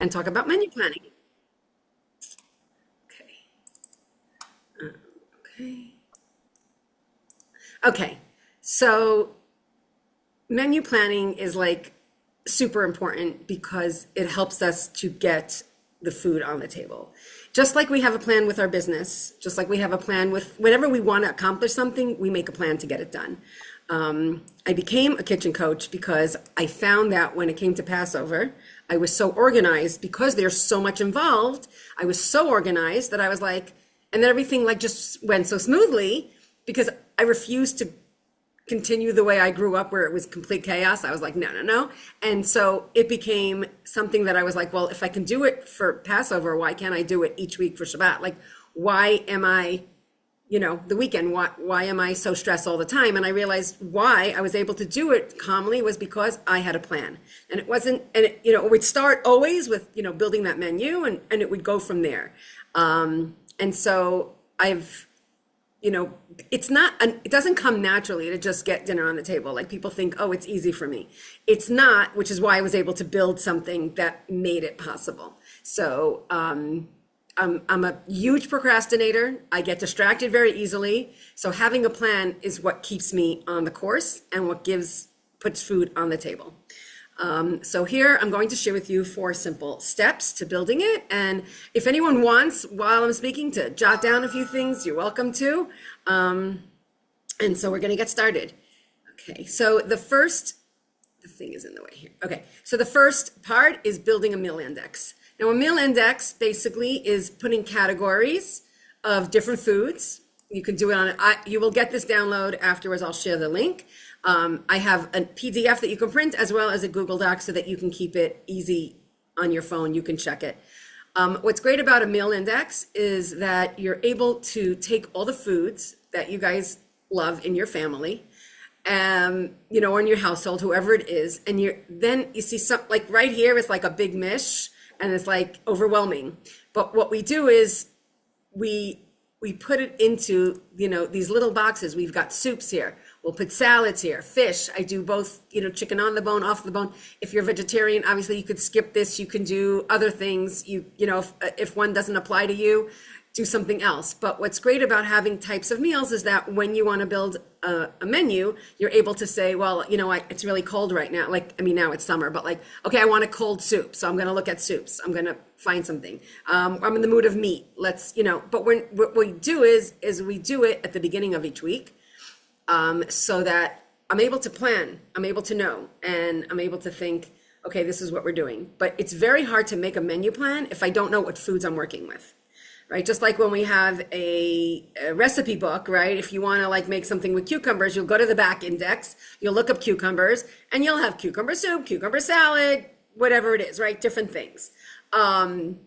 and talk about menu planning. Okay. Okay. Okay. So menu planning is like super important because it helps us to get the food on the table. Just like we have a plan with our business, just like we have a plan with whenever we want to accomplish something, we make a plan to get it done. I became a kitchen coach because I found that when it came to Passover, I was so organized because there's so much involved. I was so organized that I was like, and then everything like just went so smoothly because I refused to continue the way I grew up where it was complete chaos. I was like, no, no, no. And so it became something that I was like, well, if I can do it for Passover, why can't I do it each week for Shabbat? Like, why am I, the weekend, why am I so stressed all the time? And I realized why I was able to do it calmly was because I had a plan. And it wasn't, and it would start always with, building that menu and it would go from there. And so it doesn't come naturally to just get dinner on the table. Like people think, oh, it's easy for me. It's not, which is why I was able to build something that made it possible. So I'm a huge procrastinator. I get distracted very easily. So having a plan is what keeps me on the course and what puts food on the table. So here I'm going to share with you 4 simple steps to building it. And if anyone wants, while I'm speaking, to jot down a few things, you're welcome to. And so we're going to get started. Okay, so the thing is in the way here. Okay, so the first part is building a meal index. Now, a meal index basically is putting categories of different foods. You can do it you will get this download afterwards. I'll share the link. I have a PDF that you can print as well as a Google Doc so that you can keep it easy on your phone. You can check it. What's great about a meal index is that you're able to take all the foods that you guys love in your family, or in your household, whoever it is, and then you see some, like right here is like a big mish and it's like overwhelming. But what we do is we put it into, these little boxes. We've got soups here. We'll put salads here, fish. I do both, chicken on the bone, off the bone. If you're vegetarian, obviously you could skip this. You can do other things. If one doesn't apply to you, do something else. But what's great about having types of meals is that when you want to build a menu, you're able to say, well, it's really cold right now. Now it's summer, but okay, I want a cold soup. So I'm going to look at soups. I'm going to find something. I'm in the mood of meat. But what we do is we do it at the beginning of each week. So that I'm able to plan, I'm able to know, and I'm able to think, okay, this is what we're doing. But it's very hard to make a menu plan if I don't know what foods I'm working with, right? Just like when we have a recipe book, right? If you want to make something with cucumbers, you'll go to the back index, you'll look up cucumbers, and you'll have cucumber soup, cucumber salad, whatever it is, right? Different things. And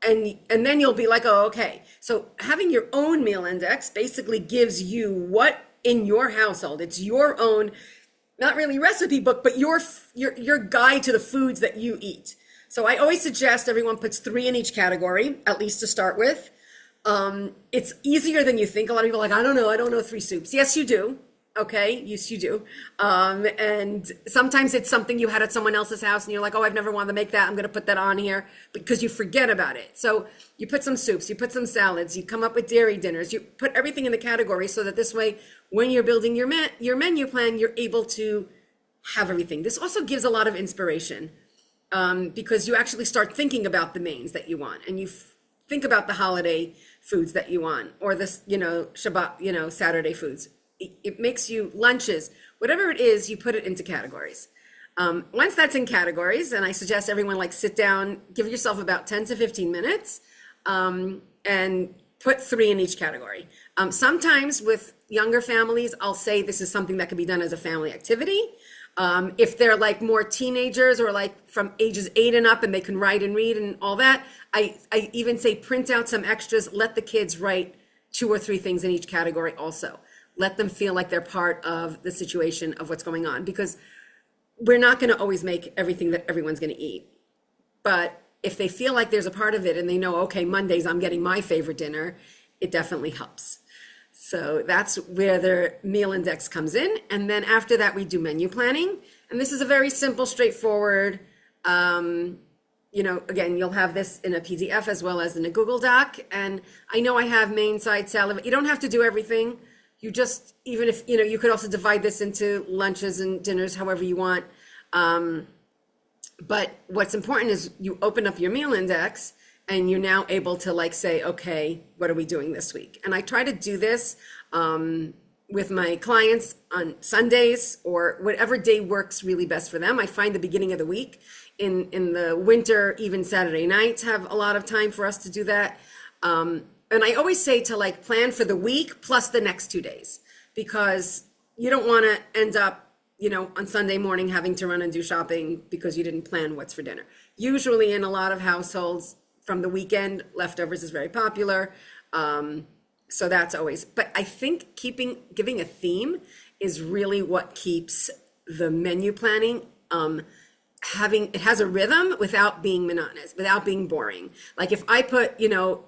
then you'll be like, oh, okay. So having your own meal index basically gives you what in your household, it's your own, not really recipe book, but your guide to the foods that you eat. So I always suggest everyone puts 3 in each category, at least to start with. It's easier than you think. A lot of people are like, I don't know 3 soups. Yes, you do. Okay, yes, you do. And sometimes it's something you had at someone else's house and you're like, oh, I've never wanted to make that. I'm going to put that on here because you forget about it. So you put some soups, you put some salads, you come up with dairy dinners, you put everything in the category so that this way, when you're building your menu plan, you're able to have everything. This also gives a lot of inspiration because you actually start thinking about the mains that you want and you think about the holiday foods that you want or this, Shabbat, Saturday foods. It makes you lunches, whatever it is, you put it into categories. Once that's in categories, and I suggest everyone sit down, give yourself about 10 to 15 minutes and put 3 in each category. Sometimes with younger families, I'll say this is something that can be done as a family activity. If they're more teenagers or from ages 8 and up and they can write and read and all that, I even say print out some extras, let the kids write 2 or 3 things in each category also. Let them feel like they're part of the situation of what's going on because we're not going to always make everything that everyone's going to eat. But if they feel like there's a part of it and they know, okay, Mondays I'm getting my favorite dinner, it definitely helps. So that's where their meal index comes in. And then after that, we do menu planning. And this is a very simple, straightforward, again, you'll have this in a PDF as well as in a Google Doc. And I know I have main, side, salad. You don't have to do everything. You just, even if, you could also divide this into lunches and dinners, however you want. But what's important is you open up your meal index and you're now able to like say, okay, what are we doing this week? And I try to do this with my clients on Sundays or whatever day works really best for them. I find the beginning of the week in the winter, even Saturday nights have a lot of time for us to do that. And I always say to like plan for the week plus the next 2 days, because you don't want to end up, on Sunday morning having to run and do shopping because you didn't plan what's for dinner. Usually in a lot of households from the weekend, leftovers is very popular. So that's always, but I think giving a theme is really what keeps the menu planning, it has a rhythm without being monotonous, without being boring. Like if I put,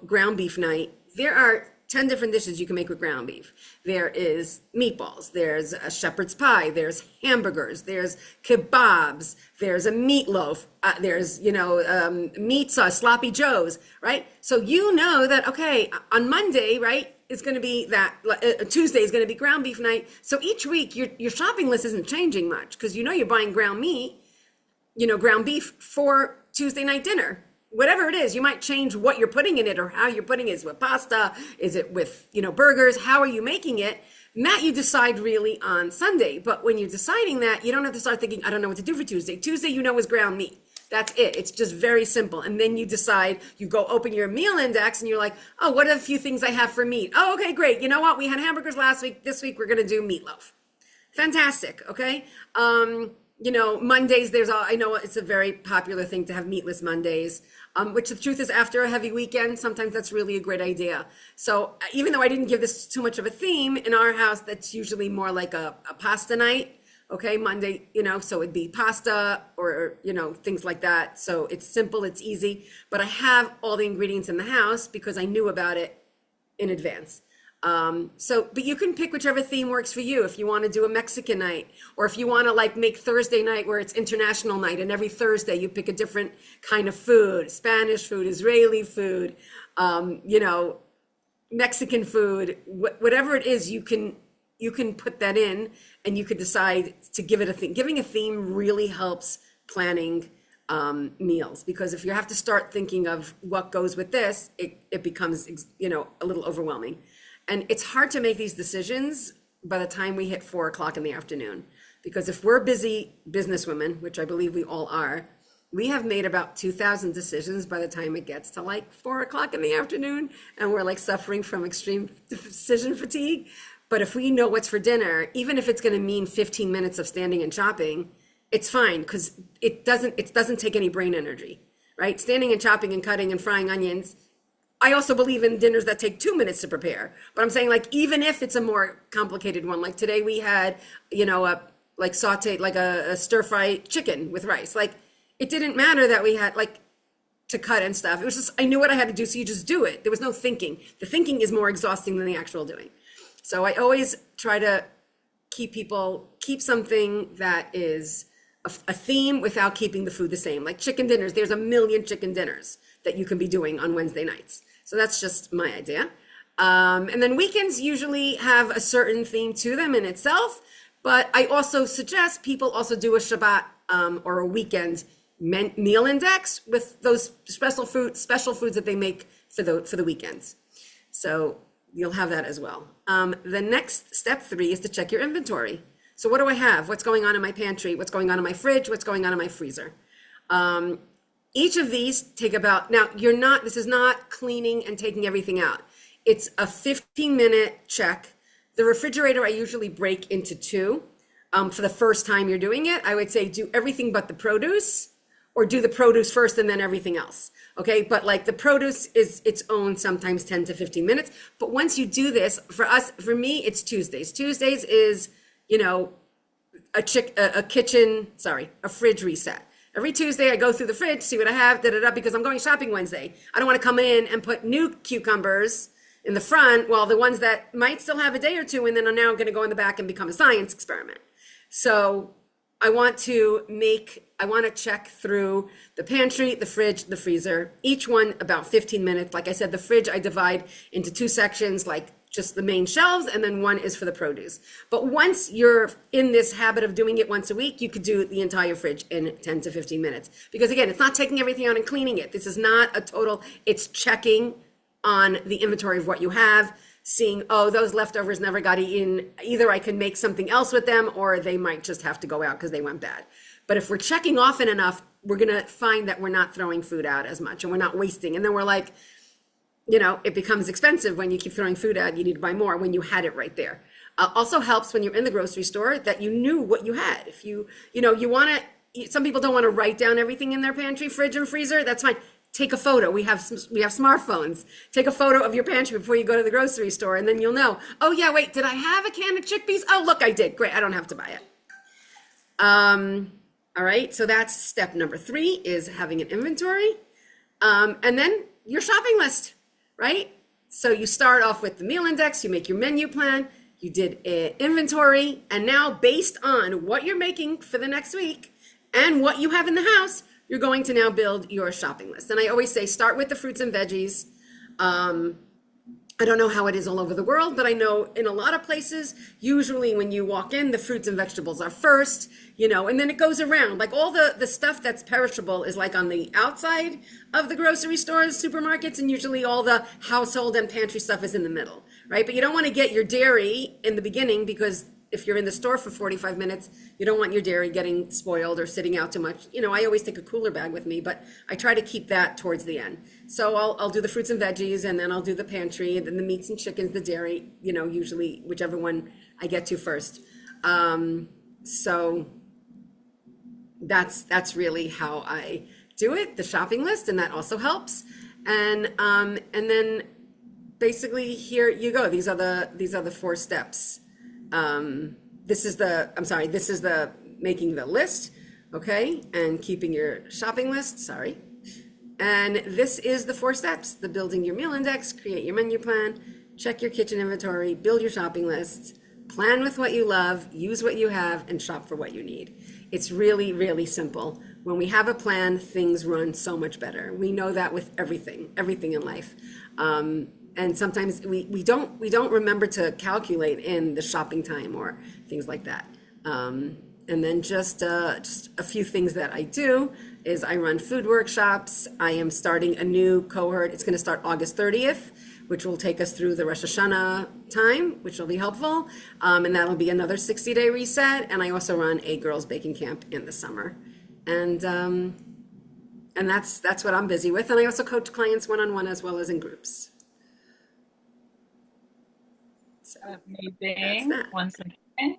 ground beef night, there are 10 different dishes you can make with ground beef. There is meatballs, there's a shepherd's pie, there's hamburgers, there's kebabs, there's a meatloaf, there's, meat sauce, sloppy joes, right? So that, okay, on Monday, right, it's going to be that, Tuesday is going to be ground beef night. So each week your shopping list isn't changing much because you're buying ground meat, ground beef for Tuesday night dinner. Whatever it is, you might change what you're putting in it or how you're putting it. Is it with pasta? Is it with, burgers? How are you making it? And that you decide really on Sunday. But when you're deciding that, you don't have to start thinking, I don't know what to do for Tuesday. Tuesday, is ground meat. That's it. It's just very simple. And then you decide, you go open your meal index and you're like, oh, what are a few things I have for meat? Oh, okay, great. You know what? We had hamburgers last week. This week, we're going to do meatloaf. Fantastic. Okay. Mondays, I know it's a very popular thing to have meatless Mondays, which the truth is after a heavy weekend, sometimes that's really a great idea. So even though I didn't give this too much of a theme, in our house, that's usually more like a pasta night. Okay, Monday, so it'd be pasta or, things like that. So it's simple, it's easy, but I have all the ingredients in the house because I knew about it in advance. But you can pick whichever theme works for you. If you want to do a Mexican night, or if you want to like make Thursday night where it's international night, and every Thursday you pick a different kind of food, Spanish food, Israeli food, Mexican food, whatever it is, you can put that in and you could decide to give it a theme. Giving a theme really helps planning meals, because if you have to start thinking of what goes with this, it becomes, a little overwhelming. And it's hard to make these decisions by the time we hit 4 o'clock in the afternoon, because if we're busy businesswomen, which I believe we all are, we have made about 2,000 decisions by the time it gets to like 4 o'clock in the afternoon, and we're like suffering from extreme decision fatigue. But if we know what's for dinner, even if it's going to mean 15 minutes of standing and chopping, it's fine, because it doesn't take any brain energy, right? Standing and chopping and cutting and frying onions. I also believe in dinners that take 2 minutes to prepare, but I'm saying like, even if it's a more complicated one, like today we had, like sauteed, like a stir fry chicken with rice. Like it didn't matter that we had like to cut and stuff. It was just, I knew what I had to do. So you just do it. There was no thinking. The thinking is more exhausting than the actual doing. So I always try to keep something that is a theme without keeping the food the same. Like chicken dinners, there's a million chicken dinners that you can be doing on Wednesday nights. So that's just my idea. And then weekends usually have a certain theme to them in itself, but I also suggest people also do a Shabbat or a weekend meal index with those special foods that they make for the weekends. So you'll have that as well. The next step 3 is to check your inventory. So what do I have? What's going on in my pantry? What's going on in my fridge? What's going on in my freezer? Each of these take about, now this is not cleaning and taking everything out. It's a 15-minute check. The refrigerator I usually break into 2. For the first time you're doing it, I would say do everything but the produce, or do the produce first and then everything else. Okay, but like the produce is its own, sometimes 10 to 15 minutes. But once you do this, for me, it's Tuesdays. Tuesdays is, a fridge reset. Every Tuesday I go through the fridge, see what I have, because I'm going shopping Wednesday. I don't want to come in and put new cucumbers in the front, while the ones that might still have a day or two and then are now going to go in the back and become a science experiment. So I want to check through the pantry, the fridge, the freezer, each one about 15 minutes. Like I said, the fridge I divide into two sections, like just the main shelves, and then one is for the produce. But once you're in this habit of doing it once a week, you could do the entire fridge in 10 to 15 minutes. Because again, it's not taking everything out and cleaning it. This is not a total, it's checking on the inventory of what you have, seeing, oh, those leftovers never got eaten. Either I can make something else with them, or they might just have to go out because they went bad. But if we're checking often enough, we're going to find that we're not throwing food out as much and we're not wasting. And then we're like, it becomes expensive when you keep throwing food out. You need to buy more when you had it right there. Also helps when you're in the grocery store that you knew what you had. If you want to, some people don't want to write down everything in their pantry, fridge, and freezer. That's fine. Take a photo. We have smartphones. Take a photo of your pantry before you go to the grocery store, and then you'll know, oh yeah, wait, did I have a can of chickpeas? Oh, look, I did. Great, I don't have to buy it. All right, so that's step number 3 is having an inventory. And then your shopping list, right? So you start off with the meal index, you make your menu plan, you did an inventory, and now based on what you're making for the next week and what you have in the house, you're going to now build your shopping list. And I always say, start with the fruits and veggies. I don't know how it is all over the world, but I know in a lot of places, usually when you walk in, the fruits and vegetables are first, and then it goes around. Like all the stuff that's perishable is like on the outside of the grocery stores, supermarkets, and usually all the household and pantry stuff is in the middle, right? But you don't want to get your dairy in the beginning because if you're in the store for 45 minutes, you don't want your dairy getting spoiled or sitting out too much. I always take a cooler bag with me, but I try to keep that towards the end. So I'll do the fruits and veggies, and then I'll do the pantry, and then the meats and chickens, the dairy, usually whichever one I get to first. So that's really how I do it, the shopping list, and that also helps. And then basically here you go. These are the 4 steps. This is the making the list, okay, and keeping your shopping list, sorry. And this is the 4 steps, the building your meal index, create your menu plan, check your kitchen inventory, build your shopping list, plan with what you love, use what you have, and shop for what you need. It's really, really simple. When we have a plan, things run so much better. We know that with everything in life. And sometimes we don't remember to calculate in the shopping time or things like that. And then just a few things that I do is I run food workshops. I am starting a new cohort. It's going to start August 30th, which will take us through the Rosh Hashanah time, which will be helpful. And that'll be another 60-day reset. And I also run a girls' baking camp in the summer. And that's what I'm busy with. And I also coach clients one-on-one as well as in groups. So amazing. Once again.